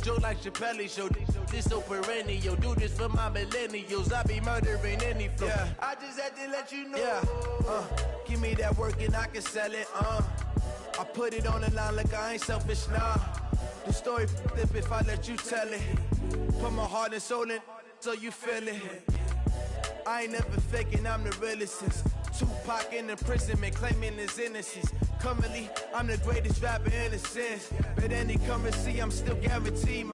Joe like Chappelle show. This so perennial, do this for my millennials. I be murdering any flow. Yeah. I just had to let you know. Yeah. Give me that work and I can sell it. I put it on the line like I ain't selfish, nah. The story f***ed if I let you tell it. Put my heart and soul in so you feel it. I ain't never faking, I'm the realest since Tupac in imprisonment, claiming his innocence. Currently, I'm the greatest rapper in a sense. But any currency, I'm still guaranteed.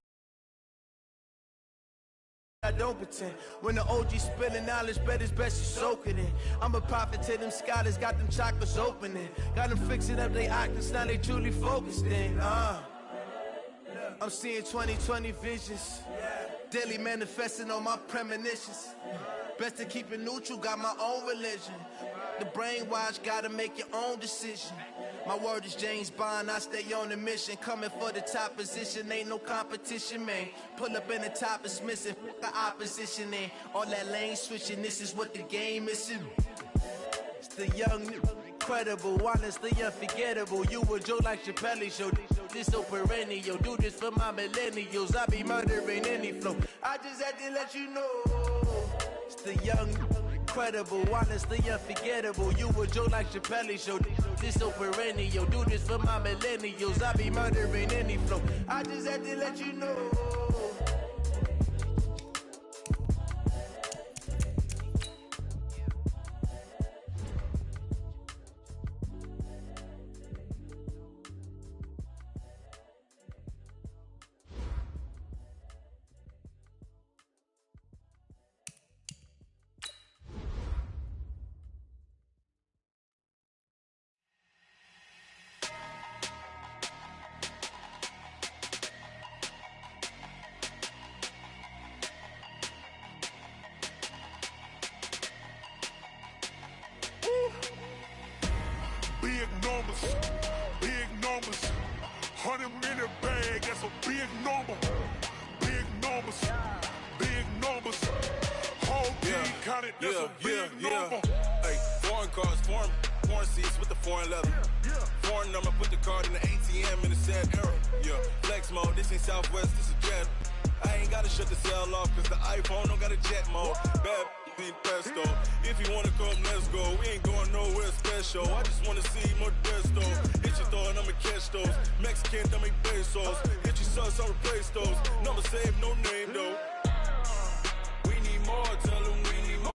I don't pretend. When the OG spilling knowledge, bet it's best you soak it in. I'm a prophet to them scholars, got them chakras opening. Got them fixing up they octaves, now they truly focused in. I'm seeing 2020 visions. Daily manifesting on my premonitions. Best to keep it neutral, got my own religion. The brainwash, gotta make your own decision. My word is James Bond, I stay on the mission. Coming for the top position, ain't no competition, man. Pull up in the top, it's missing, the opposition ain't. All that lane switching, this is what the game is. It's the young, incredible, honestly unforgettable. You a Joe like Chappelle show. This so perennial, do this for my millennials. I be murdering any flow. I just had to let you know. It's the young, incredible, honestly unforgettable. You a Joe like Chappelle show. This so perennial, do this for my millennials. I be murdering any flow. I just had to let you know. Big numbers, 100 in the bag, that's a big number. Big numbers, whole team counted, that's a big number. Hey, foreign cars, foreign seats with the foreign leather. Foreign number, put the card in the ATM in the sad era. Yeah, flex mode, this ain't Southwest, this is Jet. I ain't gotta shut the cell off, cause the iPhone don't got a jet mode. Bad be pesto. If you wanna come, let's go. We ain't going nowhere special. I just wanna see more desto. Hit your throw and I'ma catch those. Mexican, dummy pesos. Hit your sons, I'll replace those. Number save, no name though. We need more, tell them we need more.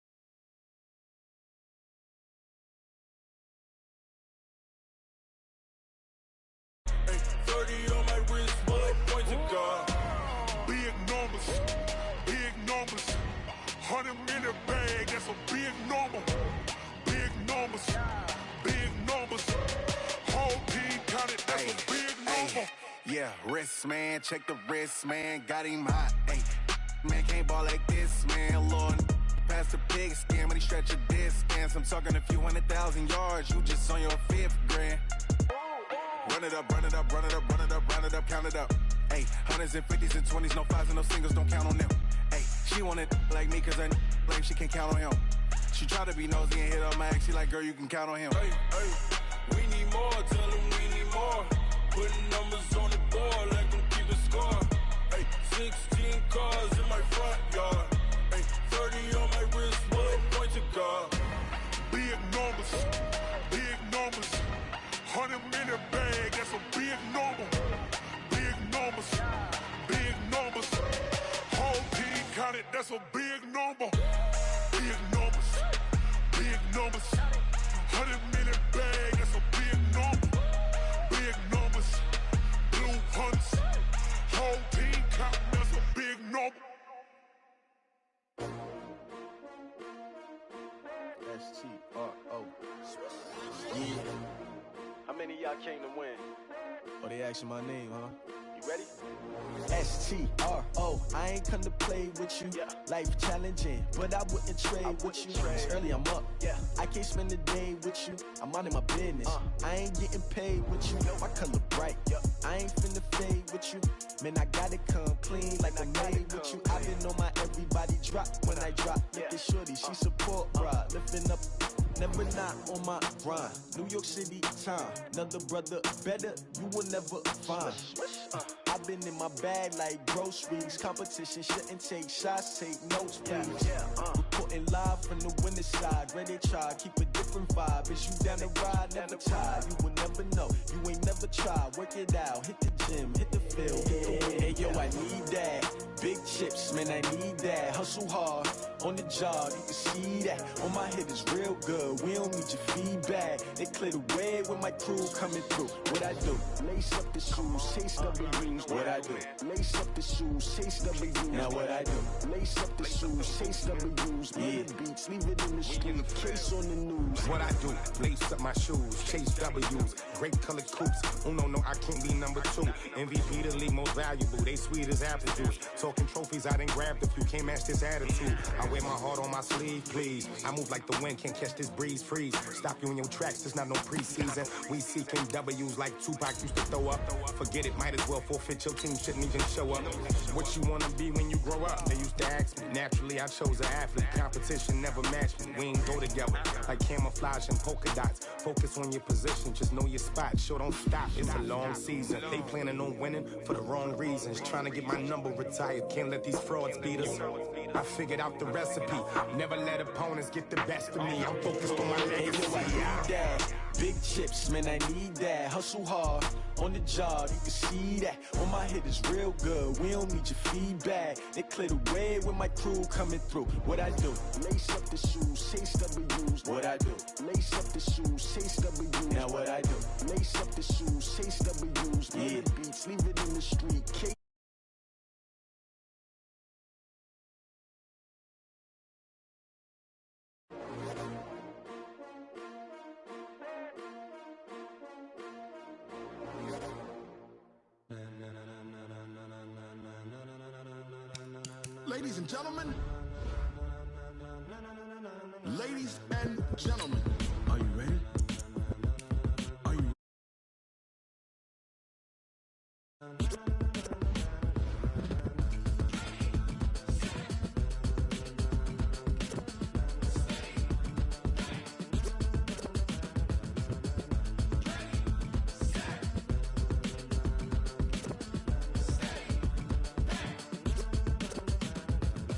Hey, 30 on my wrist, bullet point to God. Big numbers, 100 in the bag, that's a big number. Big numbers, whole team counted, that's a big number. Yeah, wrist man, check the wrist man, got him hot. Ay, man can't ball like this, man. Lord, past the pig skin when he stretch a distance. I'm talking a few 100,000 yards, you just on your 5th grand. Run it up, count it up. Ay, hundreds and 50s and 20s, no 5s and no singles, don't count on them. Ay, she want it like me cause I blame she can't count on him. She try to be nosy and hit up my ex, she like, girl, you can count on him. Hey, we need more, tell them we need more. Putting numbers on the board, let them keep a score. Hey, 16 cars in my front yard. Hey, 30 on my wrist, bullet point to God. Big numbers, 100 in the bag, that's a big number. Big numbers, whole team counted, that's a big number. Big numbers, 100 in the bag, that's a big number. Big numbers, blue hunts, whole team counting, that's a big number. STRO. Yeah. How many of y'all came to win? Oh, they asking my name, huh? You ready? STRO. I ain't come to play with you. Life challenging, but I wouldn't trade with you. It's early, I'm up. I can't spend the day with you. I'm out of my business. I ain't getting paid with you. My color bright. I ain't finna fade with you. Man, I gotta come clean like I made with you. I been on my everybody drop when I drop. Look at shorty, she support ride. Lifting up, never not on my grind. New York City time. Another brother better, you will never find. I I've been in my bag like groceries. Competition shouldn't take shots, take notes, please. Reporting live from the winter side. Ready to try, keep a different vibe. Is you down the ride, never tired. You will never know, you ain't never tried. Work it out, hit the gym, hit the field. Hey, yo, I need that. Big chips, man, I need that. Hustle hard, on the job, you can see that. On my head is real good, we don't need your feedback. They clear the way with my crew coming through. What I do? Lace up the shoes, chase W's. What I do? Lace up the shoes, chase W's. Now what I do? Lace up the shoes, chase W's. Yeah, beats, leave it in the street, case on the news. What I do? Lace up my shoes, chase W's. Great colored coops. Oh no, I can't be number 2. MVP the league most valuable. They sweet as apple juice. Talking trophies, I didn't grab the few. Can't match this attitude. I wear my heart on my sleeve, please. I move like the wind, can't catch this breeze, freeze. Stop you in your tracks, there's not no preseason. We seeking W's like Tupac used to throw up. Forget it, might as well forfeit. Your team shouldn't even show up. What you wanna be when you grow up? They used to ask me. Naturally, I chose an athlete. Competition never matched me. We ain't go together like camouflage and polka dots. Focus on your position, just know your spot. Sure, don't stop, it's a long season. They planning on winning for the wrong reasons. Trying to get my number retired, can't let these frauds beat us. I figured out the recipe. Never let opponents get the best of me. I'm focused on my legacy. I need that. Big chips, man, I need that. Hustle hard, on the job, you can see that. On my head is real good, we don't need your feedback. They clear the way with my crew coming through. What I do? Lace up the shoes, chase W's. What I do? Lace up the shoes, chase W's. Now what I do? Lace up the shoes, chase W's. Yeah, beats, leave it in the street. Ladies and gentlemen, ladies and gentlemen, are you ready? Are you?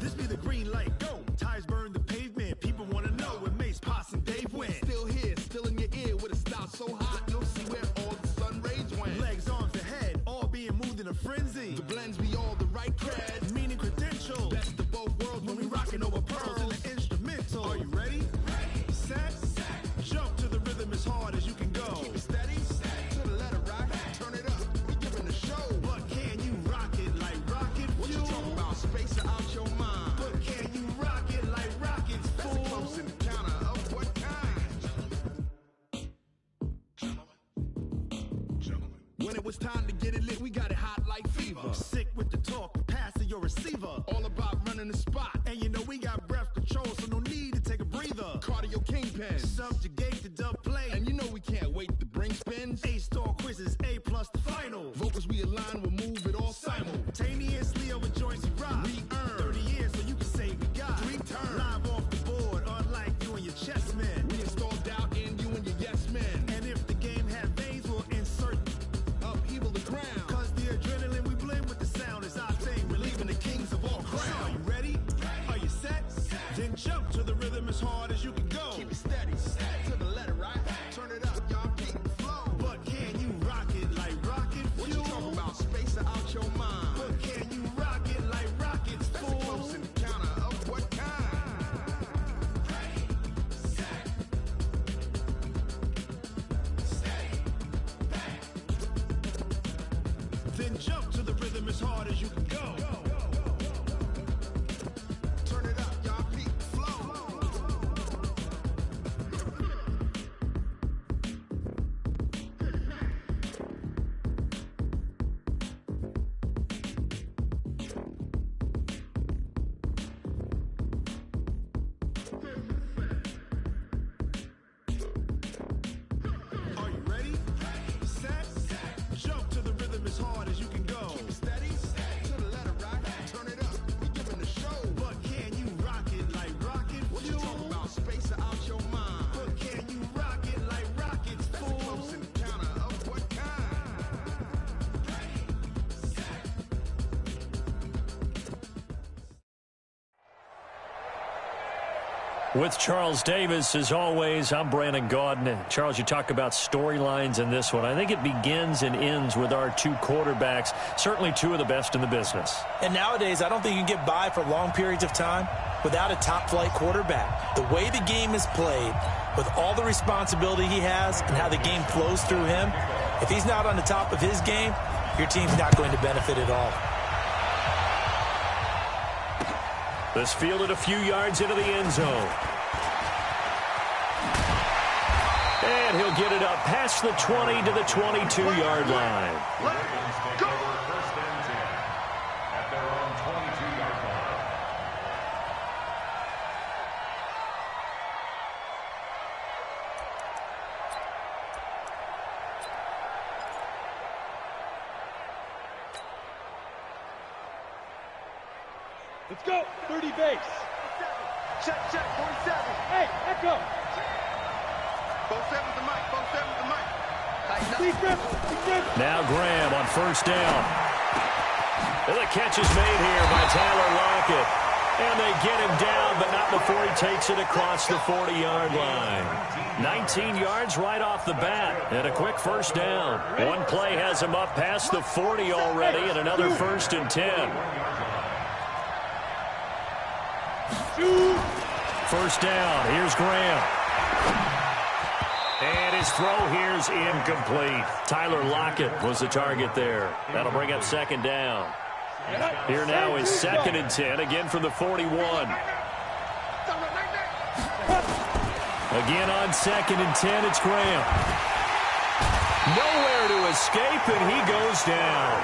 This be the green light, go. Tires burn the pavement. People wanna know where Mace, Poss, and Dave went. Still here, still in your ear with a style so hot, you'll see where all the sun rays went. Legs, arms, and head, all being moved in a frenzy. The blends be all the right creds, Meaning credentials. best of both worlds when we rockin' over Pearls in pearls. the instrumental. Are you ready? Set? Jump to the rhythm as hard as you can go. Keep it steady, to the letter rock, turn it up, we giving the show. But can you rock it like rocket What you fuel? talking about? Space out your mind. But can you rock it like rockets, That's a fool? close encounter of what kind? Gentlemen. When it was time to get it lit, we got it hot like fever. Sick with the talk, passing your receiver. All about running the spot. And you know we got breath control, so no need to take a breather. Cardio kingpin. Subjugate the dub play. And you know we can't wait to bring spins. A-star quizzes, A+ the final. Vocals we align, we'll move it all Simultaneously over joints we rock. We earn 30 years, so you can say we got 3 turns. live off the board, unlike you and your chess men. We install doubt in you and your yes men. And if the game had veins, we'll insert. Upheaval the ground. Cause the adrenaline we blend with the sound is our thing, relieving the kings of all crowns. So are you ready? Are you set? Then jump to the rhythm as hard as you can go. Keep it steady, to the letter right. With Charles Davis, as always, I'm Brandon Gaudin. Charles, you talk about storylines in this one. I think it begins and ends with our two quarterbacks, certainly two of the best in the business. And nowadays, I don't think you can get by for long periods of time without a top-flight quarterback. The way the game is played, with all the responsibility he has and how the game flows through him, if he's not on the top of his game, your team's not going to benefit at all. This fielded a few yards into the end zone. And he'll get it up past the 20 to the 22-yard line. Let's go! First and 10 at their own 22-yard line. Let's go! 30 base. Check, 47. Hey, echo. 47's the mic, 47's the mic. Deep grip. Now Graham on first down. And the catch is made here by Tyler Lockett. And they get him down, but not before he takes it across the 40-yard line. 19 yards right off the bat, and a quick first down. One play has him up past the 40 already, and another 1st and 10. First down, here's Graham. And his throw here's incomplete. Tyler Lockett was the target there. That'll bring up second down. Here now is 2nd and 10, again from the 41. Again on 2nd and 10, it's Graham. Nowhere to escape, and he goes down.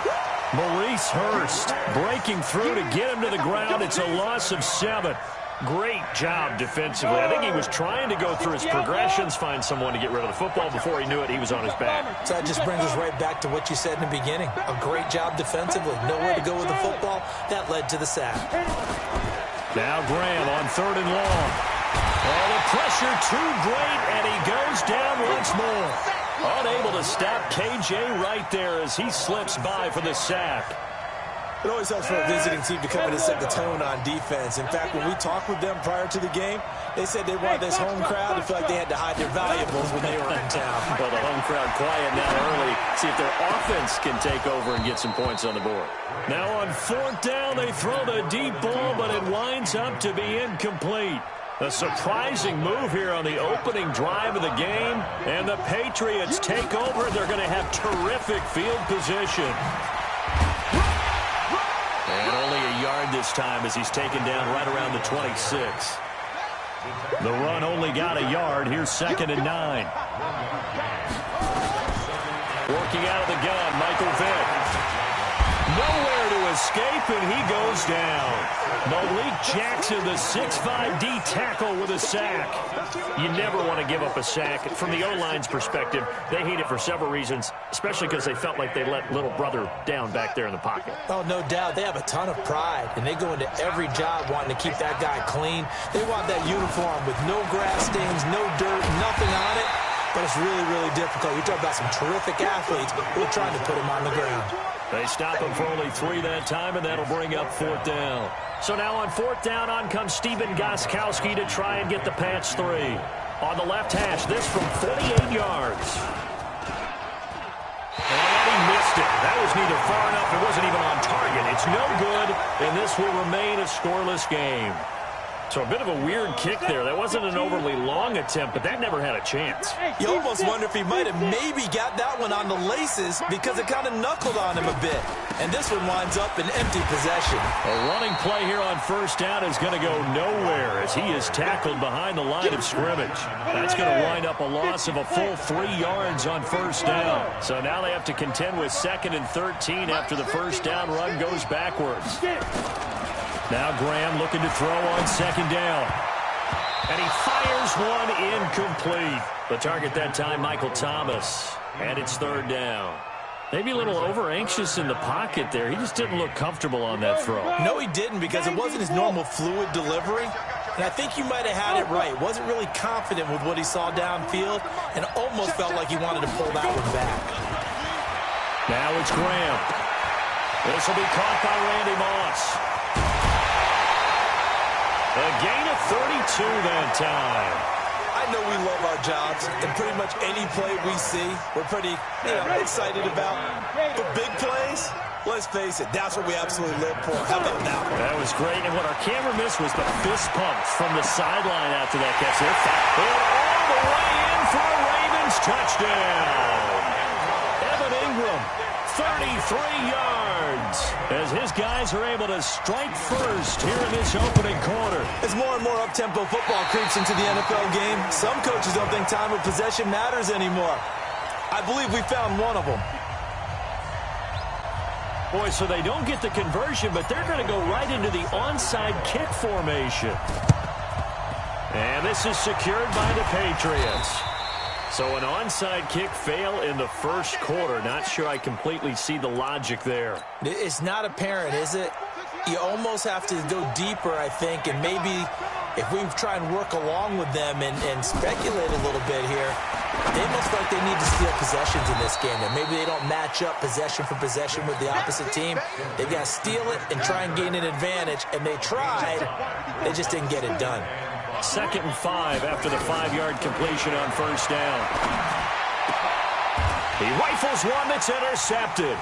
Maurice Hurst breaking through to get him to the ground. It's a loss of 7. Great job defensively. I think he was trying to go through his progressions, find someone to get rid of the football. Before he knew it, he was on his back. So that just brings us right back to what you said in the beginning. A great job defensively. Nowhere to go with the football. That led to the sack. Now Graham on 3rd and long. Oh, the pressure too great, and he goes down once more. Unable to stop KJ right there as he slips by for the sack. It always helps for a visiting team to come in and set the tone on defense. In fact, when we talked with them prior to the game, they said they wanted this home crowd to feel like they had to hide their valuables when they were in town. Well, the home crowd quiet now early. See if their offense can take over and get some points on the board. Now on 4th down, they throw the deep ball, but it winds up to be incomplete. A surprising move here on the opening drive of the game. And the Patriots take over. They're going to have terrific field position. And only a yard this time as he's taken down right around the 26. The run only got a yard. Here's 2nd and 9. Working out of the gun, Michael Vick. Nowhere to escape, and he goes down. Malik Jackson, the 6'5" D tackle with a sack. You never want to give up a sack. From the O-line's perspective, they hate it for several reasons, especially because they felt like they let little brother down back there in the pocket. Oh, no doubt. They have a ton of pride, and they go into every job wanting to keep that guy clean. They want that uniform with no grass stains, no dirt, nothing on it. But it's really, really difficult. You're talking about some terrific athletes who are trying to put him on the ground. They stop him for only 3 that time, and that'll bring up 4th down. So now on 4th down, on comes Stephen Gostkowski to try and get the Pats 3. On the left hash, this from 48 yards. And he missed it. That was neither far enough. It wasn't even on target. It's no good, and this will remain a scoreless game. So a bit of a weird kick there. That wasn't an overly long attempt, but that never had a chance. You almost wonder if he might have maybe got that one on the laces because it kind of knuckled on him a bit. And this one winds up in empty possession. A running play here on 1st down is going to go nowhere as he is tackled behind the line of scrimmage. That's going to wind up a loss of a full 3 yards on 1st down. So now they have to contend with 2nd and 13 after the 1st down run goes backwards. Now Graham looking to throw on 2nd down. And he fires one incomplete. The target that time, Michael Thomas. And it's 3rd down. Maybe a little over-anxious in the pocket there. He just didn't look comfortable on that throw. No, he didn't because it wasn't his normal fluid delivery. And I think you might have had it right. Wasn't really confident with what he saw downfield and almost felt like he wanted to pull that one back. Now it's Graham. This will be caught by Randy Moss. A gain of 2 that time. I know we love our jobs, and pretty much any play we see, we're pretty, excited about. But big plays, let's face it, that's what we absolutely live for. How about that one? That was great, and what our camera missed was the fist pumps from the sideline after that catch. They're all the way in for a Ravens touchdown. Evan Ingram, 33 yards, as his guys are able to strike first here in this opening quarter. As more and more up-tempo football creeps into the NFL game, some coaches don't think time of possession matters anymore. I believe we found one of them. Boy, so they don't get the conversion, but they're going to go right into the onside kick formation. And this is secured by the Patriots. So an onside kick fail in the first quarter. Not sure I completely see the logic there. It's not apparent, is it? You almost have to go deeper, I think, and maybe if we try and work along with them and speculate a little bit here, they must feel like they need to steal possessions in this game. And maybe they don't match up possession for possession with the opposite team. They've got to steal it and try and gain an advantage. And they tried. They just didn't get it done. 2nd and 5 after the 5-yard completion on first down. He rifles one that's intercepted.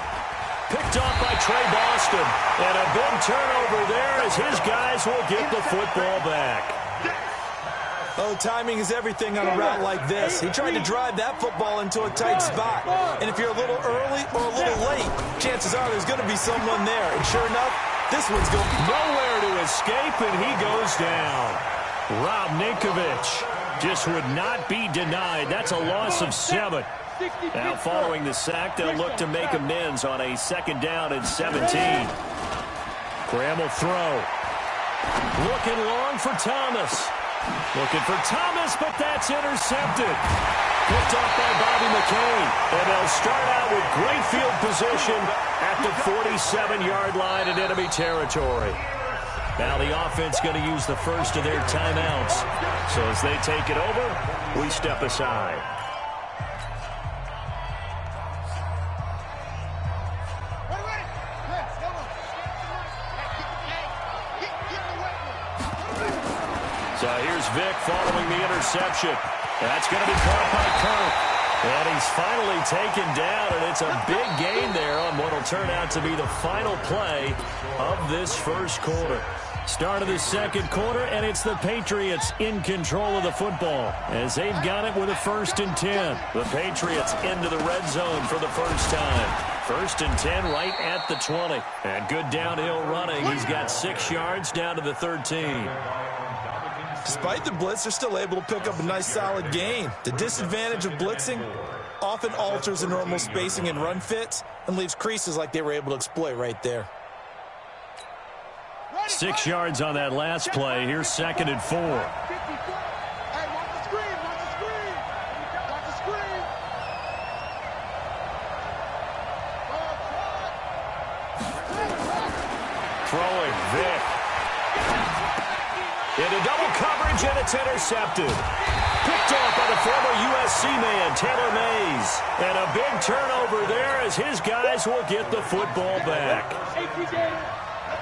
Picked off by Trey Boston. And a big turnover there as his guys will get the football back. Oh, timing is everything on a route like this. He tried to drive that football into a tight spot. And if you're a little early or a little late, chances are there's going to be someone there. And sure enough, this one's going nowhere to escape, and he goes down. Rob Ninkovich just would not be denied. That's a loss of 7. Now following the sack, they'll look to make amends on a 2nd down and 17. Graham will throw. Looking long for Thomas. Looking for Thomas, but that's intercepted. Picked off by Bobby McCain. And they'll start out with great field position at the 47-yard line in enemy territory. Now the offense going to use the first of their timeouts. So as they take it over, we step aside. So here's Vic following the interception. That's going to be caught by Kirk. And he's finally taken down, and it's a big gain there on what will turn out to be the final play of this first quarter. Start of the 2nd quarter, and it's the Patriots in control of the football as they've got it with a 1st and 10. The Patriots into the red zone for the first time. 1st and 10 right at the 20. And good downhill running. He's got 6 yards down to the 13. Despite the blitz, they're still able to pick up a nice solid gain. The disadvantage of blitzing often alters the normal spacing and run fits and leaves creases like they were able to exploit right there. 6 yards on that last play. Here's 2nd and 4. Throwing Vic. Into double coverage, and it's intercepted. Picked off by the former USC man, Taylor Mays. And a big turnover there as his guys will get the football back.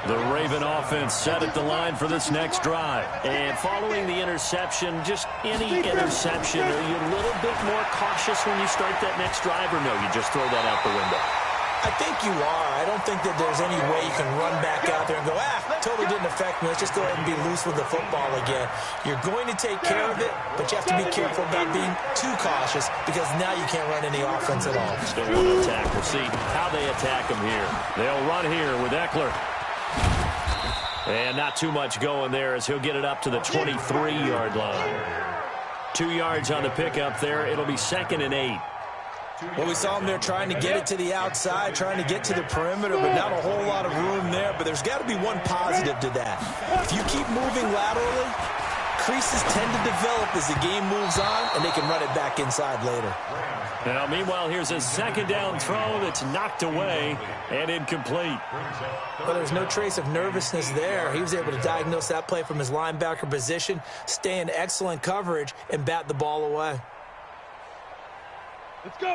The Raven offense set at the line for this next drive. And following the interception, just any interception, are you a little bit more cautious when you start that next drive, or no, you just throw that out the window? I think you are. I don't think that there's any way you can run back out there and go, totally didn't affect me. Let's just go ahead and be loose with the football again. You're going to take care of it, but you have to be careful about being too cautious because now you can't run any offense at all. Still want to attack. We'll see how they attack him here. They'll run here with Eckler. And not too much going there as he'll get it up to the 23-yard line. 2 yards on the pickup there. It'll be 2nd and 8. Well, we saw him there trying to get it to the outside, trying to get to the perimeter, but not a whole lot of room there. But there's got to be one positive to that. If you keep moving laterally, creases tend to develop as the game moves on, and they can run it back inside later. Now, meanwhile, here's a 2nd down throw that's knocked away and incomplete. Well, there's no trace of nervousness there. He was able to diagnose that play from his linebacker position, stay in excellent coverage, and bat the ball away.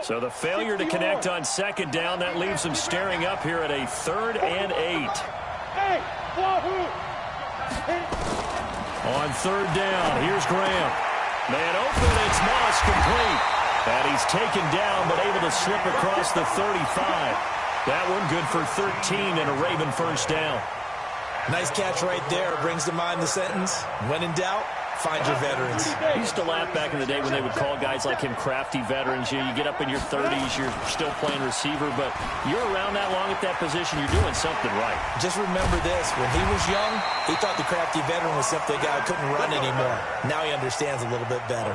So the failure to connect on 2nd down, that leaves them staring up here at a 3rd and 8. On third down, here's Graham. Man open, it's Moss, complete. And he's taken down, but able to slip across the 35. That one good for 13 and a Raven first down. Nice catch right there. Brings to mind the sentence, when in doubt, find your veterans. I used to laugh back in the day when they would call guys like him crafty veterans. You get up in your 30s, you're still playing receiver, but you're around that long at that position, you're doing something right. Just remember this. When he was young, he thought the crafty veteran was simply a guy who couldn't run anymore. Now he understands a little bit better.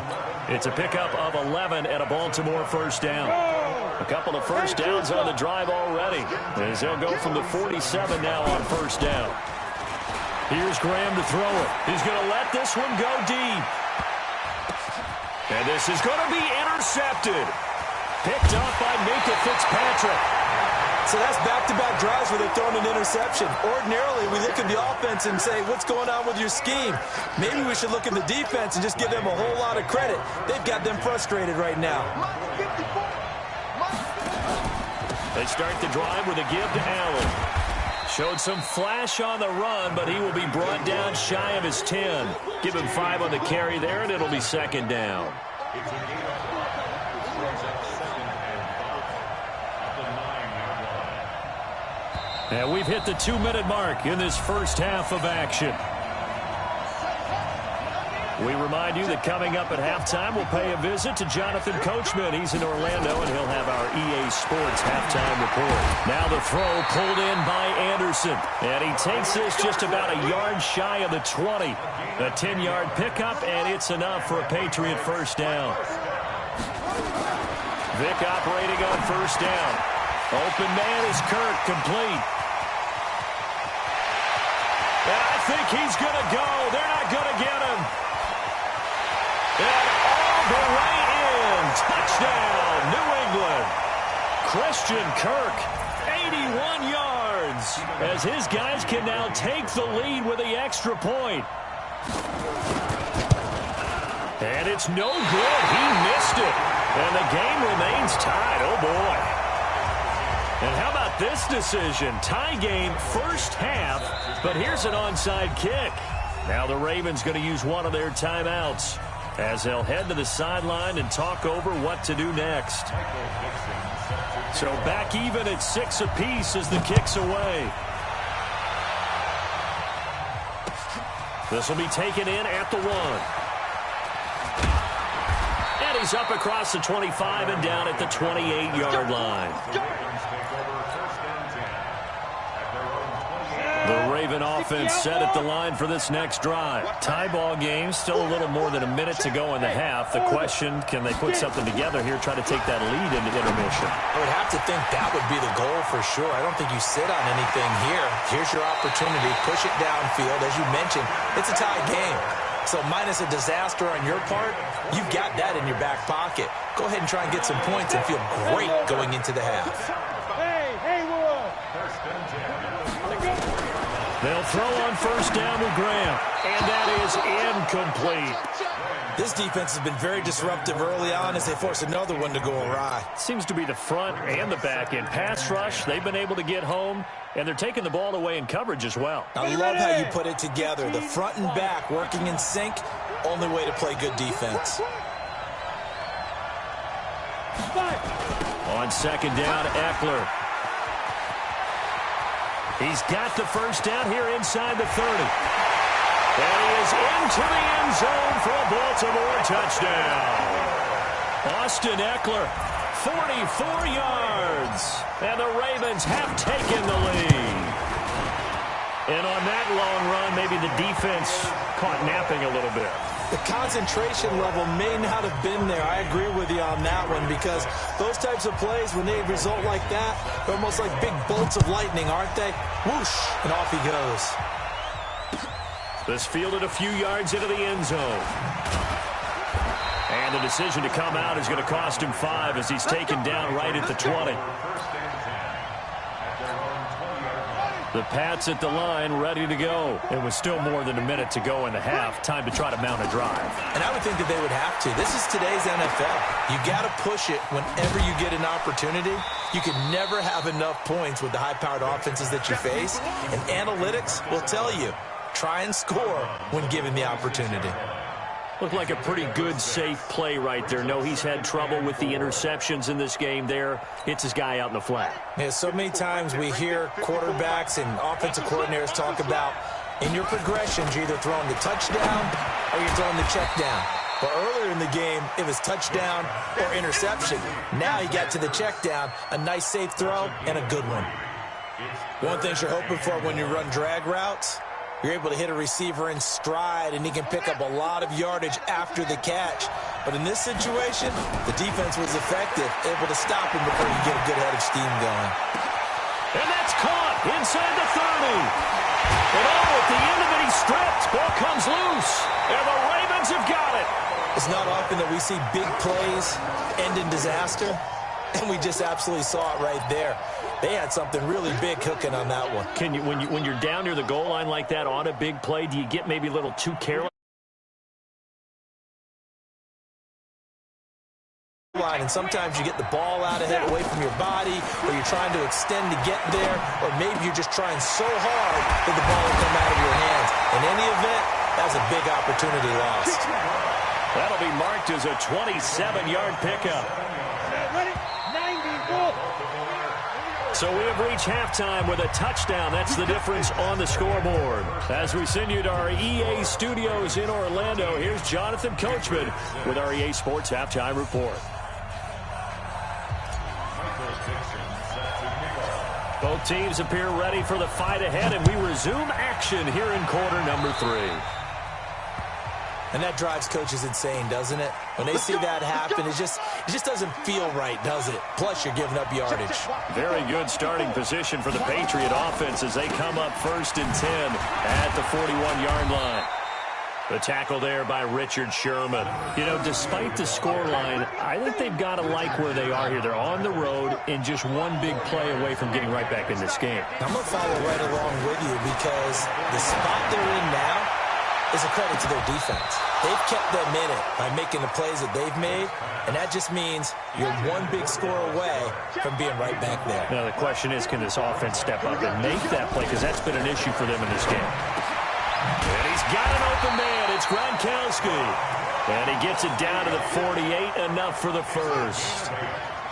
It's a pickup of 11 and a Baltimore first down. A couple of first downs on the drive already, as they'll go from the 47 now on first down. Here's Graham to throw it. He's going to let this one go deep. And this is going to be intercepted. Picked up by Minkah Fitzpatrick. So that's back-to-back drives where they're throwing an interception. Ordinarily, we look at the offense and say, what's going on with your scheme? Maybe we should look at the defense and just give them a whole lot of credit. They've got them frustrated right now. They start the drive with a give to Allen. Showed some flash on the run, but he will be brought down shy of his 10. Give him 5 on the carry there, and it'll be second down. And we've hit the 2-minute mark in this first half of action. We remind you that coming up at halftime, we'll pay a visit to Jonathan Coachman. He's in Orlando, and he'll have our EA Sports halftime report. Now the throw pulled in by Anderson. And he takes this just about a yard shy of the 20. A 10-yard pickup, and it's enough for a Patriot first down. Vick operating on first down. Open man is Kirk, complete. And I think he's going to go. They're not going to get him. And all the way in. Touchdown, New England. Christian Kirk, 81 yards, as his guys can now take the lead with the extra point. And it's no good. He missed it. And the game remains tied. Oh, boy. And how about this decision? Tie game first half, but here's an onside kick. Now the Ravens going to use one of their timeouts, as they'll head to the sideline and talk over what to do next. So back even at 6 apiece as the kick's away. This will be taken in at the 1. And he's up across the 25 and down at the 28-yard line. The Raven offense set at the line for this next drive. Tie ball game, still a little more than a minute to go in the half. The question, can they put something together here, try to take that lead into intermission? I would have to think that would be the goal for sure. I don't think you sit on anything here. Here's your opportunity. Push it downfield. As you mentioned, it's a tie game. So minus a disaster on your part, you've got that in your back pocket. Go ahead and try and get some points and feel great going into the half. They'll throw on first down with Graham, and that is incomplete. This defense has been very disruptive early on as they force another one to go awry. Seems to be the front and the back end. Pass rush, they've been able to get home, and they're taking the ball away in coverage as well. I love how you put it together. The front and back working in sync, only way to play good defense. On second down, Eckler. He's got the first down here inside the 30. And he is into the end zone for a Baltimore touchdown. Austin Eckler, 44 yards. And the Ravens have taken the lead. And on that long run, maybe the defense caught napping a little bit. The concentration level may not have been there. I agree with you on that one, because those types of plays, when they result like that, they're almost like big bolts of lightning, aren't they? Whoosh, and off he goes. This fielded a few yards into the end zone. And the decision to come out is going to cost him 5 as he's taken down right at the 20. The Pats at the line, ready to go. It was still more than a minute to go in the half. Time to try to mount a drive. And I would think that they would have to. This is today's NFL. You got to push it whenever you get an opportunity. You can never have enough points with the high-powered offenses that you face. And analytics will tell you, try and score when given the opportunity. Looked like a pretty good, safe play right there. No, he's had trouble with the interceptions in this game there. Hits his guy out in the flat. Yeah, so many times we hear quarterbacks and offensive coordinators talk about in your progressions, you're either throwing the touchdown or you're throwing the check down. But earlier in the game, it was touchdown or interception. Now he got to the check down, a nice safe throw, and a good one. One thing you're hoping for when you run drag routes, you're able to hit a receiver in stride, and he can pick up a lot of yardage after the catch. But in this situation, the defense was effective, able to stop him before you get a good head of steam going. And that's caught inside the 30. And at the end of it, he's stripped. Ball comes loose, and the Ravens have got it. It's not often that we see big plays end in disaster, and we just absolutely saw it right there. They had something really big cooking on that one. Can you, when you're down near the goal line like that on a big play, do you get maybe a little too careless? And sometimes you get the ball out of it away from your body, or you're trying to extend to get there, or maybe you're just trying so hard that the ball will come out of your hands. In any event, that's a big opportunity lost. That'll be marked as a 27-yard pickup. So we have reached halftime with a touchdown. That's the difference on the scoreboard. As we send you to our EA studios in Orlando, here's Jonathan Coachman with our EA Sports Halftime Report. Both teams appear ready for the fight ahead, and we resume action here in quarter number 3. And that drives coaches insane, doesn't it? When they see that happen, it just doesn't feel right, does it? Plus, you're giving up yardage. Very good starting position for the Patriot offense as they come up 1st and 10 at the 41-yard line. The tackle there by Richard Sherman. You know, despite the scoreline, I think they've got to like where they are here. They're on the road and just one big play away from getting right back in this game. I'm going to follow right along with you because the spot they're in now is a credit to their defense. They've kept them in it by making the plays that they've made, and that just means you're one big score away from being right back there. Now, the question is, can this offense step up and make that play? Because that's been an issue for them in this game. And he's got an open man. It's Gronkowski. And he gets it down to the 48, enough for the first.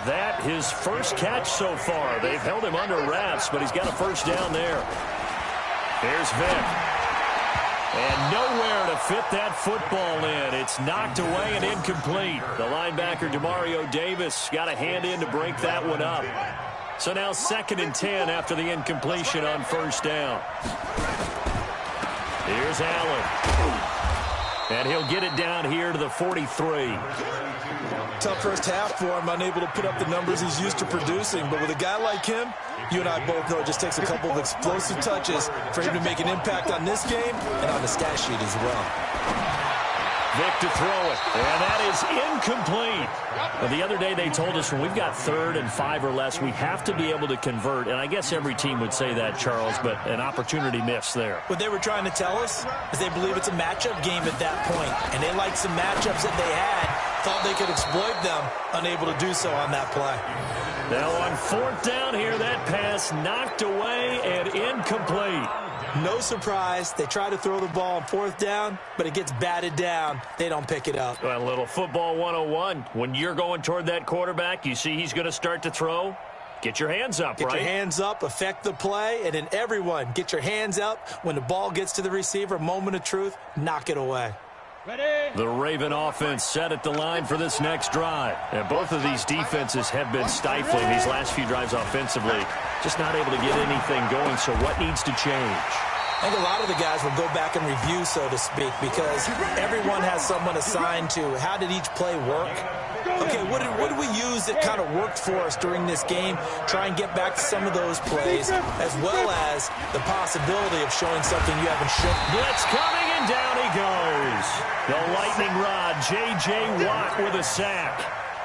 That his first catch so far. They've held him under wraps, but he's got a first down there. Here's Vick. And nowhere to fit that football in. It's knocked away and incomplete. The linebacker, Demario Davis, got a hand in to break that one up. So now 2nd and 10 after the incompletion on first down. Here's Allen. And he'll get it down here to the 43. Tough first half for him, unable to put up the numbers he's used to producing. But with a guy like him, you and I both know it just takes a couple of explosive touches for him to make an impact on this game and on the stat sheet as well. Vick to throw it, and that is incomplete. Well, the other day they told us when we've got 3rd and 5 or less, we have to be able to convert. And I guess every team would say that, Charles, but an opportunity missed there. What they were trying to tell us is they believe it's a matchup game at that point, and they liked some matchups that they had, thought they could exploit them, unable to do so on that play. Now on 4th down here, that pass knocked away and incomplete. No surprise. They try to throw the ball on 4th down, but it gets batted down. They don't pick it up. Well, a little football 101. When you're going toward that quarterback, you see he's going to start to throw. Get your hands up, right? Get your hands up, affect the play, and then everyone get your hands up. When the ball gets to the receiver, moment of truth, knock it away. Ready? The Raven offense set at the line for this next drive. And both of these defenses have been stifling these last few drives offensively. Just not able to get anything going, so what needs to change? I think a lot of the guys will go back and review, so to speak, because everyone has someone assigned to how did each play work. Okay, what did we use that kind of worked for us during this game? Try and get back to some of those plays, as well as the possibility of showing something you haven't shown. Blitz coming, and down he goes. The lightning rod, J.J. Watt with a sack.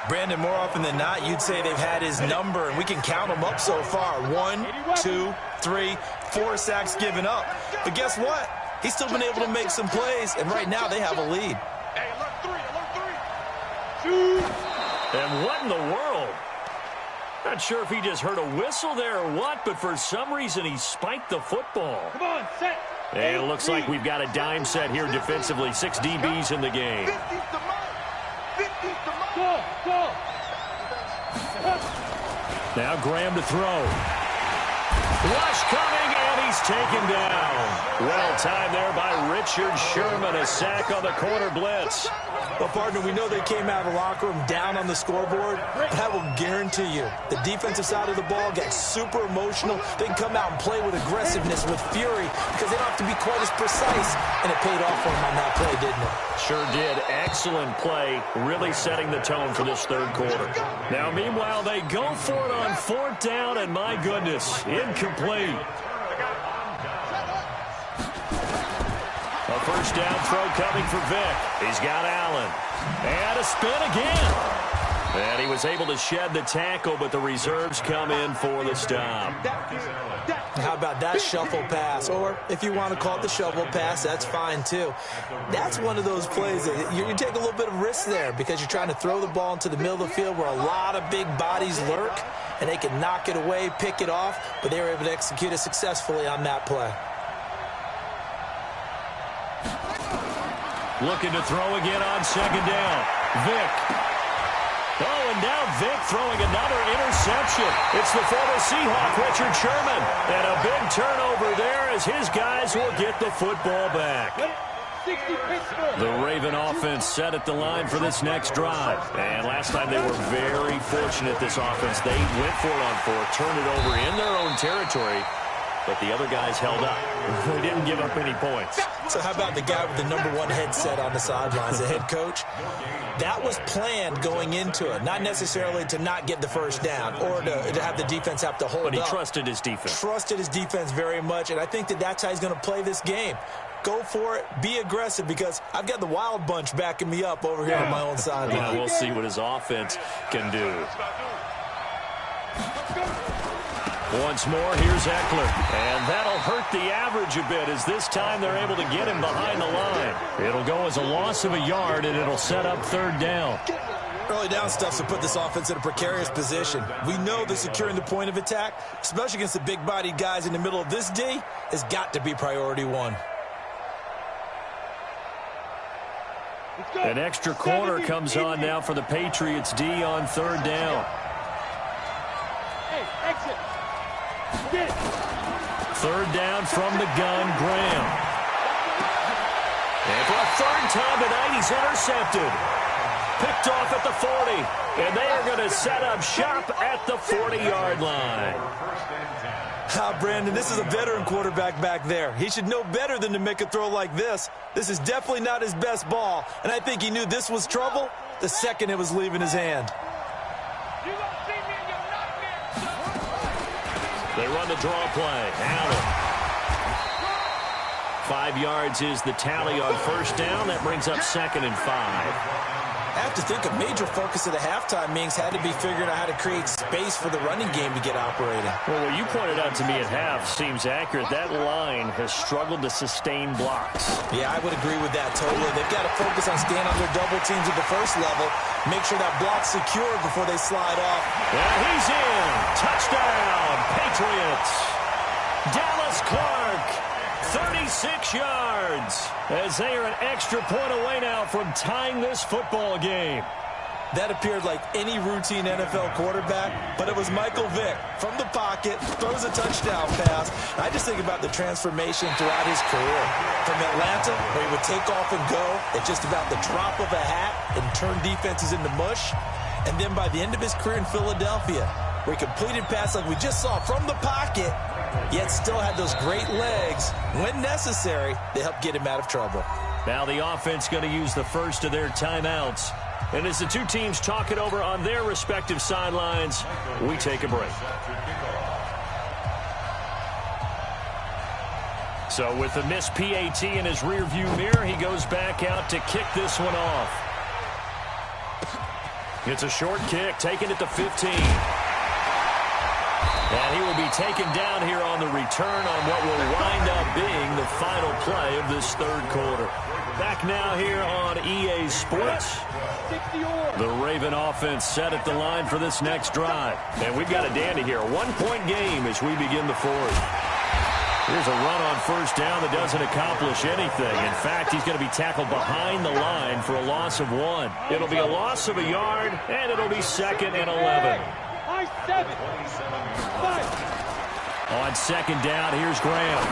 Brandon, more often than not, you'd say they've had his number, and we can count them up so far. 1, 2, 3, 4 sacks given up. But guess what? He's still been able to make some plays, and right now they have a lead. Hey, alert 3, alert 3. Shoot. And what in the world? Not sure if he just heard a whistle there or what, but for some reason he spiked the football. Come on, set. And it looks like we've got a dime set here defensively. 6 DBs in the game. Now Graham to throw. Rush coming, and he's taken down. Well timed there by Richard Sherman. A sack on the corner blitz. Well, partner, we know they came out of the locker room down on the scoreboard, but I will guarantee you the defensive side of the ball got super emotional. They can come out and play with aggressiveness, with fury, because they don't have to be quite as precise, and it paid off for them on that play, didn't it? Sure did. Excellent play, really setting the tone for this third quarter. Now, meanwhile, they go for it on 4th down, and my goodness, incomplete. A first down throw coming for Vick. He's got Allen. And a spin again. And he was able to shed the tackle, but the reserves come in for the stop. How about that shuffle pass? Or if you want to call it the shovel pass, that's fine too. That's one of those plays that you take a little bit of risk there because you're trying to throw the ball into the middle of the field where a lot of big bodies lurk, and they can knock it away, pick it off, but they were able to execute it successfully on that play. Looking to throw again on 2nd down. Vick. Oh, and now Vick throwing another interception. It's the former Seahawk, Richard Sherman. And a big turnover there as his guys will get the football back. The Raven offense set at the line for this next drive. And last time they were very fortunate, this offense. They went for it on 4th, turned it over in their own territory. But the other guys held up. They didn't give up any points. So how about the guy with the #1 headset on the sidelines, the head coach? That was planned going into it, not necessarily to not get the first down or to have the defense have to hold up. But he trusted his defense. Trusted his defense very much, and I think that's how he's going to play this game. Go for it. Be aggressive because I've got the Wild Bunch backing me up over here on my own sideline. Yeah, we'll see what his offense can do. Once more, here's Eckler. And that'll hurt the average a bit as this time they're able to get him behind the line. It'll go as a loss of a yard, and it'll set up 3rd down. Early down stuff to put this offense in a precarious position. We know that securing the point of attack, especially against the big-bodied guys in the middle of this D, has got to be priority 1. An extra corner comes on now for the Patriots D on 3rd down. Hey, exit. 3rd down from the gun, Graham. And for a 3rd time tonight, he's intercepted. Picked off at the 40. And they are going to set up shop at the 40-yard line. Brandon, this is a veteran quarterback back there. He should know better than to make a throw like this. This is definitely not his best ball. And I think he knew this was trouble the second it was leaving his hand. They run the draw play. Allen. 5 yards is the tally on 1st down. That brings up 2nd and 5. I have to think a major focus of the halftime meetings had to be figuring out how to create space for the running game to get operating. Well, what you pointed out to me at half seems accurate. That line has struggled to sustain blocks. Yeah, I would agree with that totally. They've got to focus on staying on their double teams at the first level, make sure that block's secure before they slide off. And he's in. Touchdown, Patriots. Dallas Clark. 36 yards as they are an extra point away now from tying this football game. That appeared like any routine NFL quarterback, but it was Michael Vick from the pocket, throws a touchdown pass. I just think about the transformation throughout his career. From Atlanta, where he would take off and go at just about the drop of a hat and turn defenses into mush. And then by the end of his career in Philadelphia, where he completed passes like we just saw from the pocket, yet still had those great legs. When necessary, they help get him out of trouble. Now the offense going to use the first of their timeouts. And as the two teams talk it over on their respective sidelines, we take a break. So with the missed PAT in his rearview mirror, he goes back out to kick this one off. It's a short kick, taken at the 15. And he will be taken down here on the return on what will wind up being the final play of this third quarter. Back now here on EA Sports. The Raven offense set at the line for this next drive. And we've got a dandy here. A 1-point game as we begin the fourth. Here's a run on first down that doesn't accomplish anything. In fact, he's going to be tackled behind the line for a loss of 1. It'll be a loss of a yard, and it'll be 2nd and 11. On second down, here's Graham.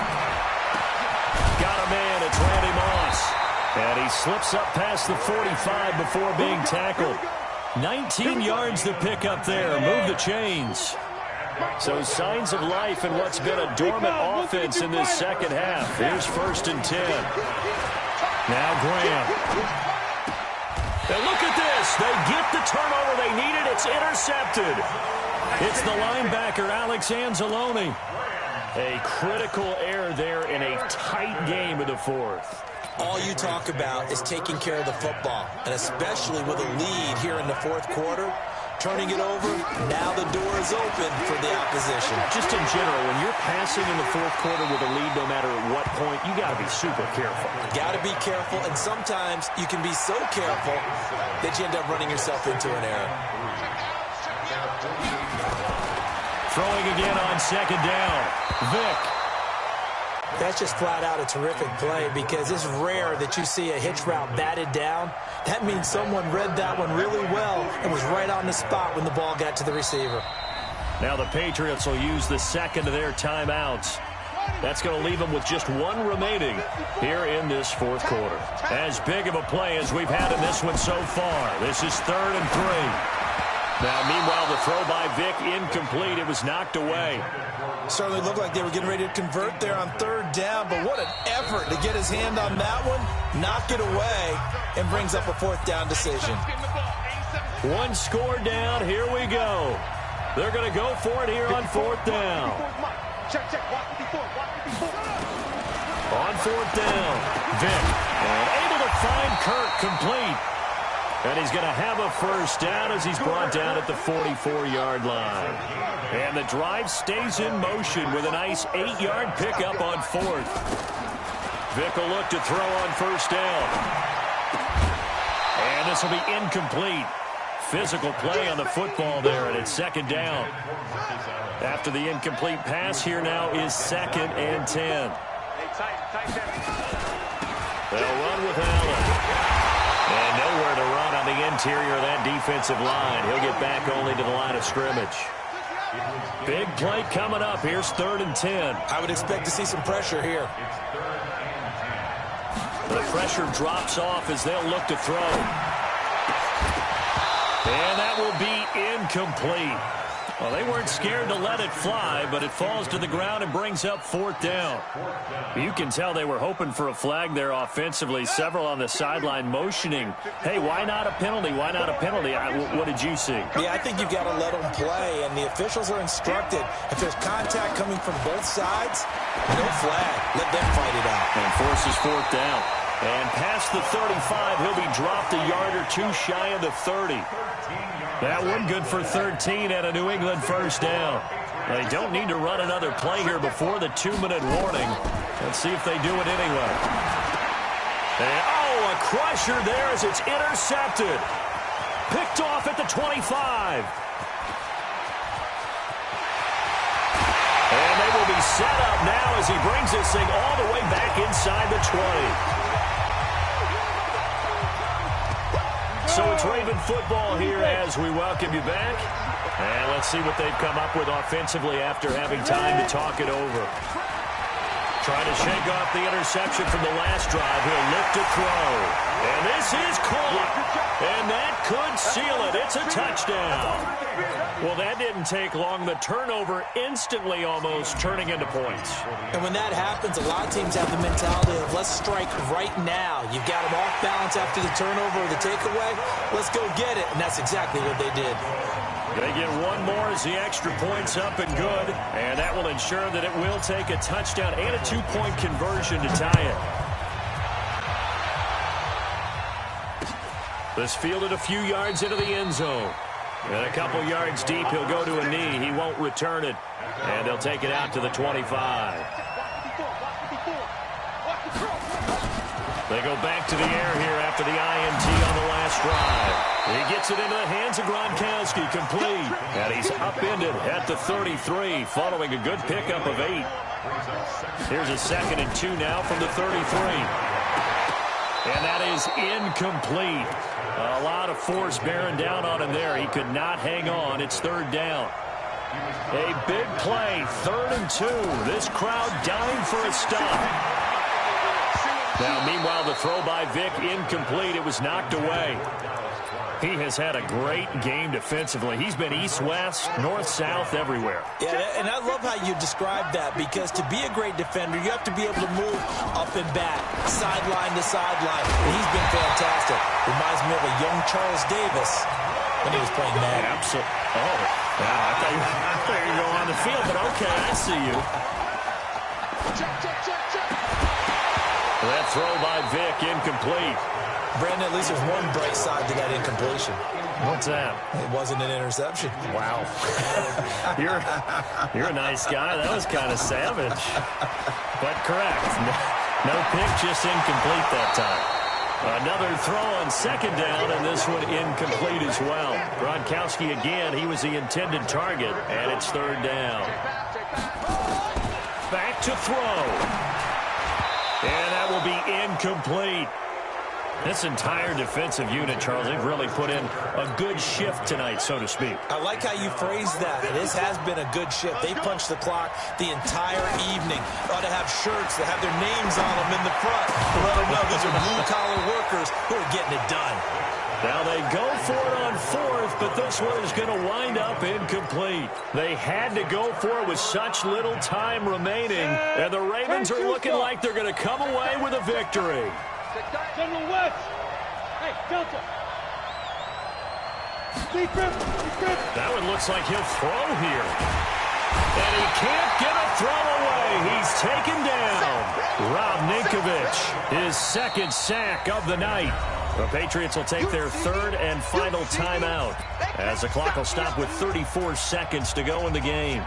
Got a man, it's Randy Moss. And he slips up past the 45 before being tackled. 19 yards to pick up there. Move the chains. So signs of life in what's been a dormant offense in this second half. Here's 1st and 10. Now Graham. And look at this. They get the turnover they needed. It's intercepted. It's the linebacker, Alex Anzalone. A critical error there in a tight game of the 4th. All you talk about is taking care of the football, and especially with a lead here in the 4th quarter. Turning it over, now the door is open for the opposition. Just in general, when you're passing in the 4th quarter with a lead, no matter at what point, you got to be super careful. Got to be careful, and sometimes you can be so careful that you end up running yourself into an error. Throwing again on second down. Vick. That's just flat out a terrific play because it's rare that you see a hitch route batted down. That means someone read that one really well and was right on the spot when the ball got to the receiver. Now the Patriots will use the second of their timeouts. That's going to leave them with just 1 remaining here in this 4th quarter. As big of a play as we've had in this one so far. This is 3rd and 3. Now, meanwhile, the throw by Vick incomplete. It was knocked away. Certainly looked like they were getting ready to convert there on 3rd down, but what an effort to get his hand on that one, knock it away, and brings up a 4th down decision. 1 score down. Here we go. They're going to go for it here on 4th down. On 4th down, Vick, and able to find Kirk complete. And he's going to have a first down as he's brought down at the 44-yard line. And the drive stays in motion with a nice 8-yard pickup on 4th. Vick will look to throw on first down. And this will be incomplete. Physical play on the football there, and it's 2nd down. After the incomplete pass, here now is 2nd and 10. They'll run with Allen. And nowhere to run on the interior of that defensive line. He'll get back only to the line of scrimmage. Big play coming up. Here's 3rd and 10. I would expect to see some pressure here. The pressure drops off as they'll look to throw. And that will be incomplete. Well, they weren't scared to let it fly, but it falls to the ground and brings up 4th down. You can tell they were hoping for a flag there offensively. Several on the sideline motioning, hey, why not a penalty? Why not a penalty? What did you see? Yeah, I think you've got to let them play, and the officials are instructed. If there's contact coming from both sides, no flag. Let them fight it out. And forces 4th down. And past the 35, he'll be dropped a yard or 2 shy of the 30. That one good for 13 and a New England first down. They don't need to run another play here before the 2-minute warning. Let's see if they do it anyway. And, oh, a crusher there as it's intercepted. Picked off at the 25. And they will be set up now as he brings this thing all the way back inside the 20. So it's Raven football here as we welcome you back. And let's see what they've come up with offensively after having time to talk it over. Trying to shake off the interception from the last drive. He'll look to throw. And this is caught. And that could seal it. It's a touchdown. Well, that didn't take long. The turnover instantly almost turning into points. And when that happens, a lot of teams have the mentality of let's strike right now. You've got them off balance after the turnover or the takeaway. Let's go get it. And that's exactly what they did. They get one more as the extra point's up and good. And that will ensure that it will take a touchdown and a 2-point conversion to tie it. This fielded a few yards into the end zone. And a couple yards deep, he'll go to a knee. He won't return it. And they'll take it out to the 25. They go back to the air here after the INT on the last drive. He gets it into the hands of Gronkowski, complete. And he's upended at the 33, following a good pickup of 8. Here's a 2nd and 2 now from the 33. And that is incomplete. A lot of force bearing down on him there. He could not hang on. It's 3rd down. A big play, 3rd and 2. This crowd dying for a stop. Now, meanwhile, the throw by Vick incomplete. It was knocked away. He has had a great game defensively. He's been east-west, north-south, everywhere. Yeah, and I love how you describe that, because to be a great defender, you have to be able to move up and back, sideline to sideline. And he's been fantastic. Reminds me of a young Charles Davis when he was playing Madden. Absolutely. Oh, yeah, I thought you were going on the field, but okay, I see you. That throw by Vick, incomplete. Brandon, at least there's one bright side to that incompletion. What's that? It wasn't an interception. Wow. You're a nice guy. That was kind of savage. But correct. No pick, just incomplete that time. Another throw on 2nd down, and this one incomplete as well. Gronkowski again, he was the intended target, and it's 3rd down. Back to throw. And that will be incomplete. This entire defensive unit, Charles, they've really put in a good shift tonight, so to speak. I like how you phrased that. This has been a good shift. They punched the clock the entire evening. Ought to have shirts that have their names on them in the front to let them know these are blue-collar workers who are getting it done. Now they go for it on 4th, but this one is going to wind up incomplete. They had to go for it with such little time remaining, and the Ravens are looking like they're going to come away with a victory. General West. Hey, Delta. That one looks like he'll throw here. And he can't get a throw away. He's taken down. Rob Ninkovich, his 2nd sack of the night. The Patriots will take their 3rd and final timeout, as the clock will stop with 34 seconds to go in the game.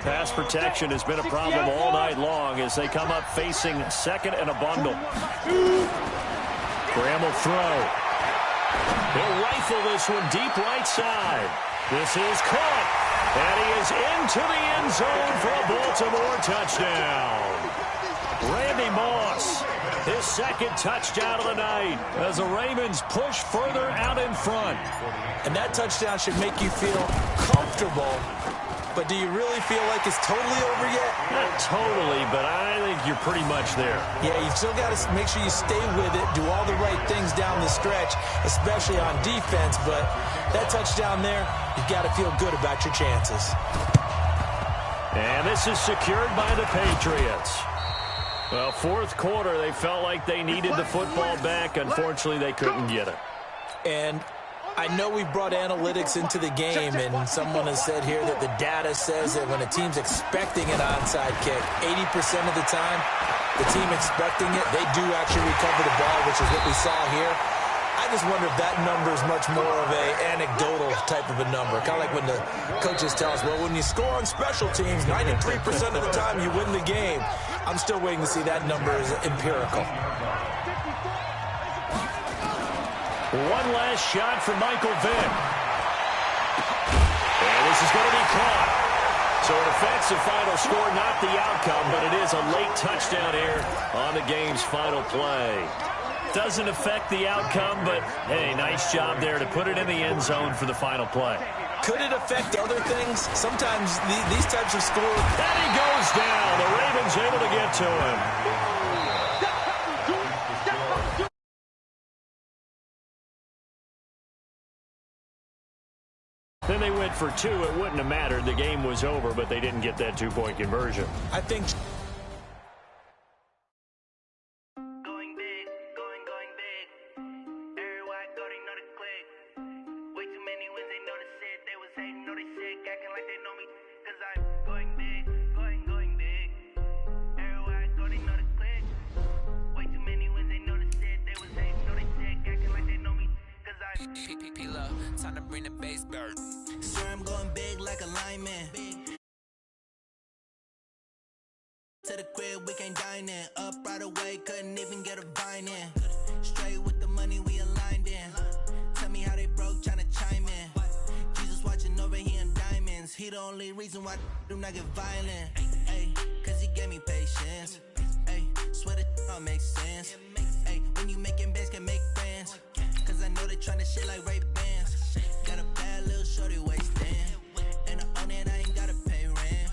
Pass protection has been a problem all night long as they come up facing 2nd and a bundle. Graham will throw. He'll rifle this one deep right side. This is caught. And he is into the end zone for a Baltimore touchdown. Randy Moss, his 2nd touchdown of the night as the Ravens push further out in front. And that touchdown should make you feel comfortable. But do you really feel like it's totally over yet? Not totally, but I think you're pretty much there. Yeah, you've still got to make sure you stay with it, do all the right things down the stretch, especially on defense. But that touchdown there, you've got to feel good about your chances. And this is secured by the Patriots. Well, 4th quarter, they felt like they needed the football back. Unfortunately, they couldn't get it. And I know we've brought analytics into the game, and someone has said here that the data says that when a team's expecting an onside kick, 80% of the time, the team expecting it, they do actually recover the ball, which is what we saw here. I just wonder if that number is much more of an anecdotal type of a number. Kind of like when the coaches tell us, well, when you score on special teams, 93% of the time you win the game. I'm still waiting to see that number is empirical. One last shot from Michael Vick. And this is going to be caught. So it affects the final score, not the outcome, but it is a late touchdown here on the game's final play. Doesn't affect the outcome, but, hey, nice job there to put it in the end zone for the final play. Could it affect other things? Sometimes these types of scores. And he goes down. The Ravens able to get to him. Then they went for 2. It wouldn't have mattered. The game was over, but they didn't get that 2-point conversion. I think... Time to bring the bass back. Sir, I'm going big like a lineman. to the crib, we can't dine in. Up right away, couldn't even get a vine in. Straight with the money, we aligned in. Tell me how they broke, tryna chime in. Jesus watching over here in diamonds. He the only reason why I do not get violent. Ay, cause he gave me patience. Ay, swear that all makes sense. Ay, when you making bands, can make friends. Cause I know they tryna shit like Ray-Bans. Got a bad little shorty wasting. And I own it, I ain't gotta pay rent.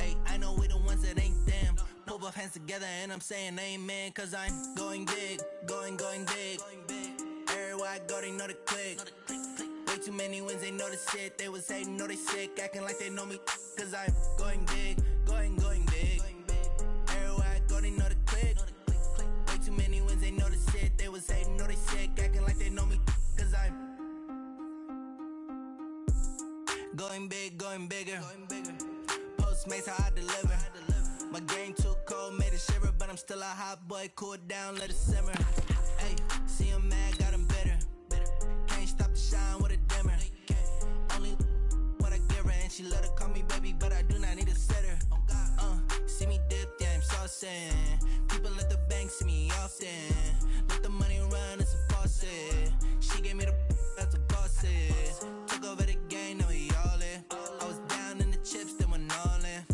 Ay, I know we the ones that ain't them. Pull both hands together and I'm saying amen. Cause I'm going big, going big. Everywhere I go, they know the click. Way too many wins, they know the shit. They was hating, know they sick, acting like they know me. Cause I'm going big, going big. Everywhere I go, they know the click. Way too many wins, they know the shit. They was hating, know they sick, acting like they know me. Cause I'm going big, going bigger. Postmates, how I deliver. My game too cold, made it shiver. But I'm still a hot boy, cool it down, let it simmer. Hey, see him mad, got him bitter. Can't stop the shine with a dimmer. Only what I give her, and she let her call me baby, but I do not need a sitter. See me dip, yeah, I'm saucing. People at the bank see me often. Let the money run, it's a faucet. She gave me the that's a bosses. Took over the game, now we all in. I was down in the chips, then went all in.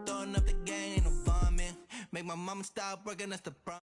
Throwing up the game, ain't no vomit. Make my mama stop working, that's the problem.